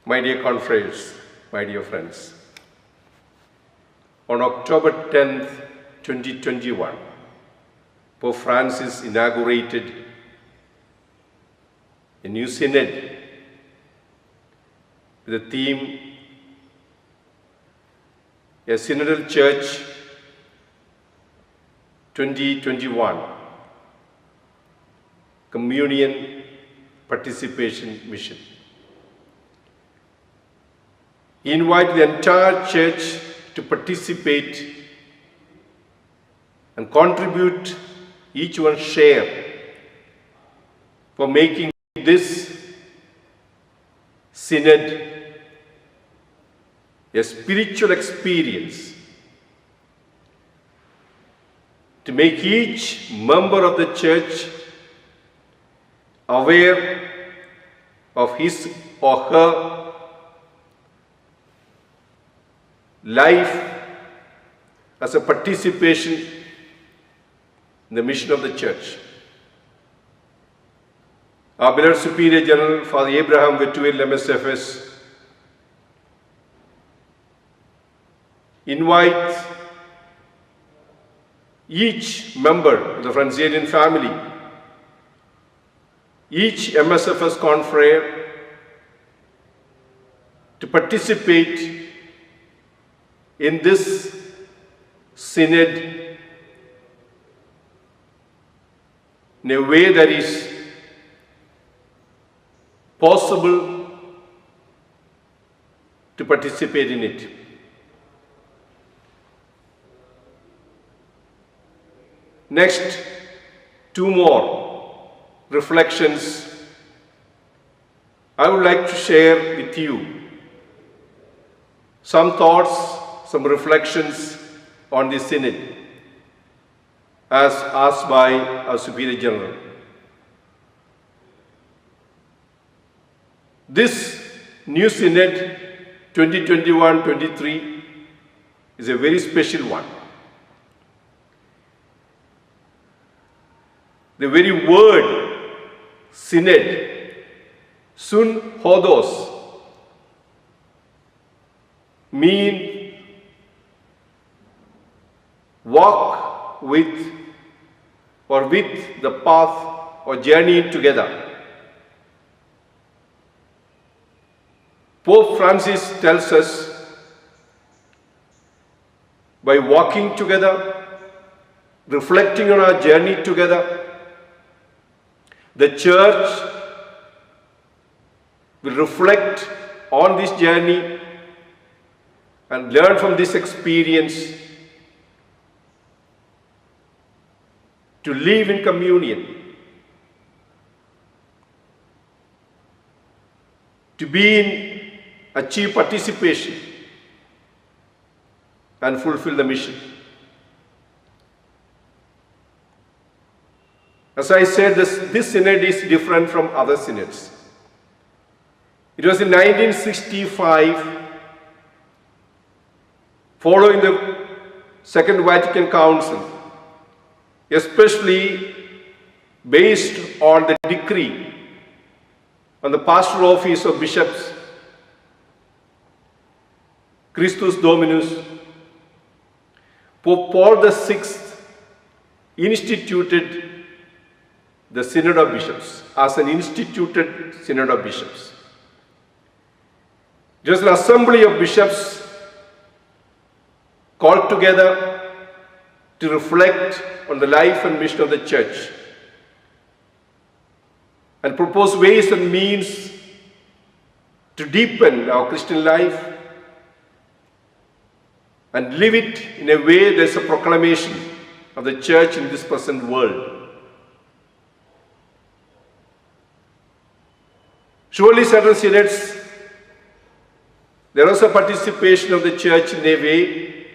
My dear confreres, my dear friends, on October 10th, 2021, Pope Francis inaugurated a new synod with the theme, A Synodal Church 2021, Communion Participation Mission. He invited the entire church to participate and contribute each one's share for making this synod a spiritual experience, to make each member of the church aware of his or her life as a participation in the mission of the church. Our beloved Superior General, Father Abraham Vettuil MSFS, invites each member of the Fransalian family, each MSFS confrere, to participate in this synod in a way that is possible to participate in it. Next, two more reflections I would like to share with you. Some thoughts, some reflections on the synod as asked by our Superior General. This new synod 2021-23 is a very special one. The very word synod, sun hodos, mean walk with or with the path or journey together. Pope Francis tells us, by walking together, reflecting on our journey together, the church will reflect on this journey and learn from this experience to live in communion, to be in achieve participation and fulfill the mission. As I said, this synod is different from other synods. It was in 1965, following the Second Vatican Council, especially based on the decree on the pastoral office of bishops, Christus Dominus, Pope Paul VI instituted the Synod of Bishops as an instituted Synod of Bishops. It was an assembly of bishops called together to reflect on the life and mission of the church and propose ways and means to deepen our Christian life and live it in a way that's a proclamation of the church in this present world. Surely certain synods, there was a participation of the church in a way,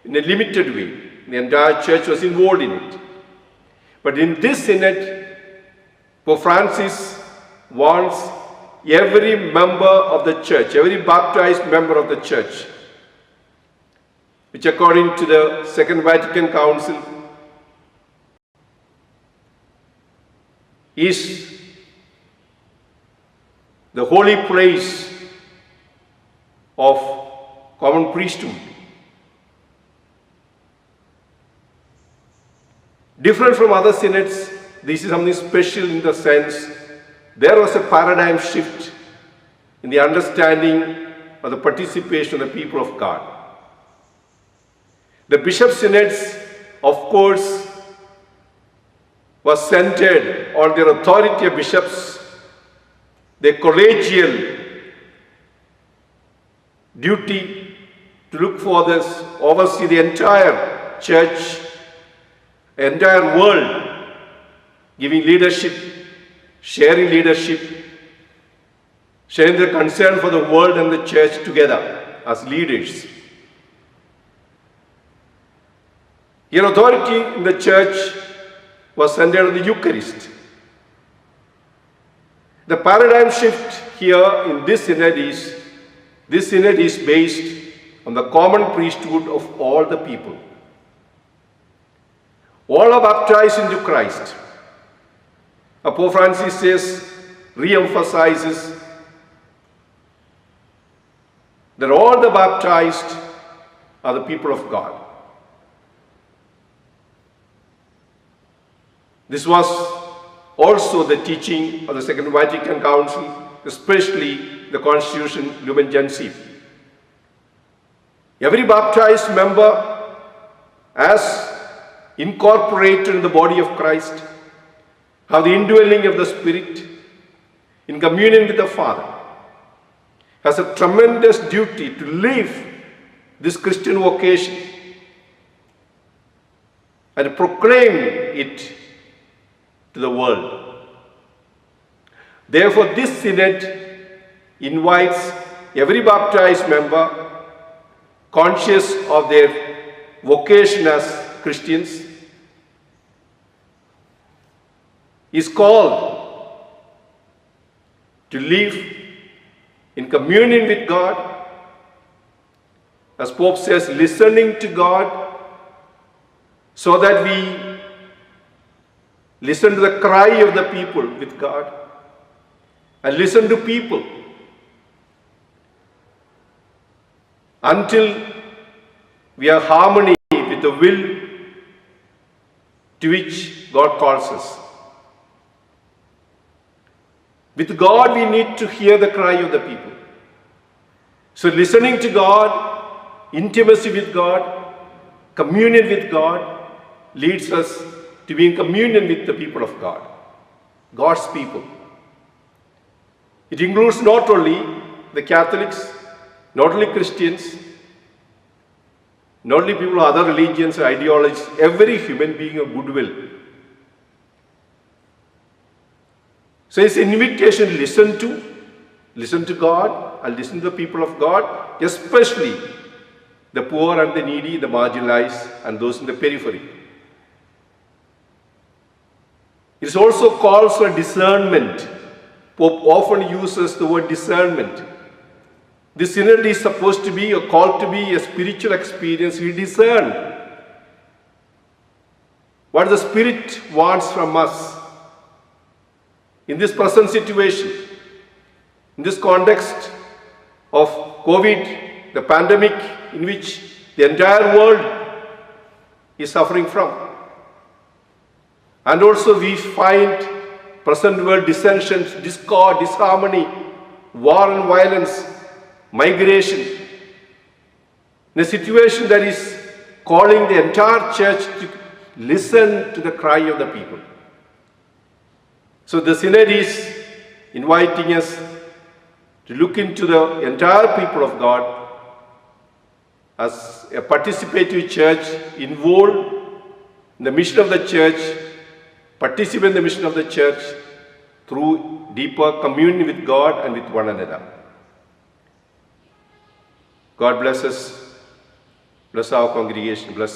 in a limited way. The entire church was involved in it. But in this synod, Pope Francis wants every member of the church, every baptized member of the church, which according to the Second Vatican Council is the holy place of common priesthood. Different from other synods, this is something special in the sense there was a paradigm shift in the understanding of the participation of the people of God. The bishop synods, of course, was centered on their authority of bishops, their collegial duty to look for this, oversee the entire church, the entire world, giving leadership, sharing their concern for the world and the church together as leaders. Your authority in the church was centered on the Eucharist. The paradigm shift here in this synod is based on the common priesthood of all the people. All are baptized into Christ. Pope Francis says, re-emphasizes that all the baptized are the people of God. This was also the teaching of the Second Vatican Council, especially the Constitution Lumen Gentium. Every baptized member, as incorporated in the body of Christ, have the indwelling of the Spirit in communion with the Father, has a tremendous duty to live this Christian vocation and proclaim it to the world. Therefore, this synod invites every baptized member, conscious of their vocation as Christians, is called to live in communion with God, as Pope says, listening to God, so that we listen to the cry of the people with God and listen to people until we are harmony with the will to which God calls us. With God, we need to hear the cry of the people. So listening to God, intimacy with God, communion with God leads us to be in communion with the people of God, God's people. It includes not only the Catholics, not only Christians, not only people of other religions or ideologies, every human being of goodwill. So it's an invitation to listen to God and listen to the people of God, especially the poor and the needy, the marginalized and those in the periphery. It also calls for discernment. Pope often uses the word discernment. This synod is supposed to be, or called to be, a spiritual experience. We discern what the Spirit wants from us in this present situation, in this context of COVID, the pandemic in which the entire world is suffering from. And also we find present world dissensions, discord, disharmony, war and violence, migration. In a situation that is calling the entire church to listen to the cry of the people. So the synod is inviting us to look into the entire people of God as a participative church involved in the mission of the church, participate in the mission of the church through deeper communion with God and with one another. God bless us, bless our congregation, bless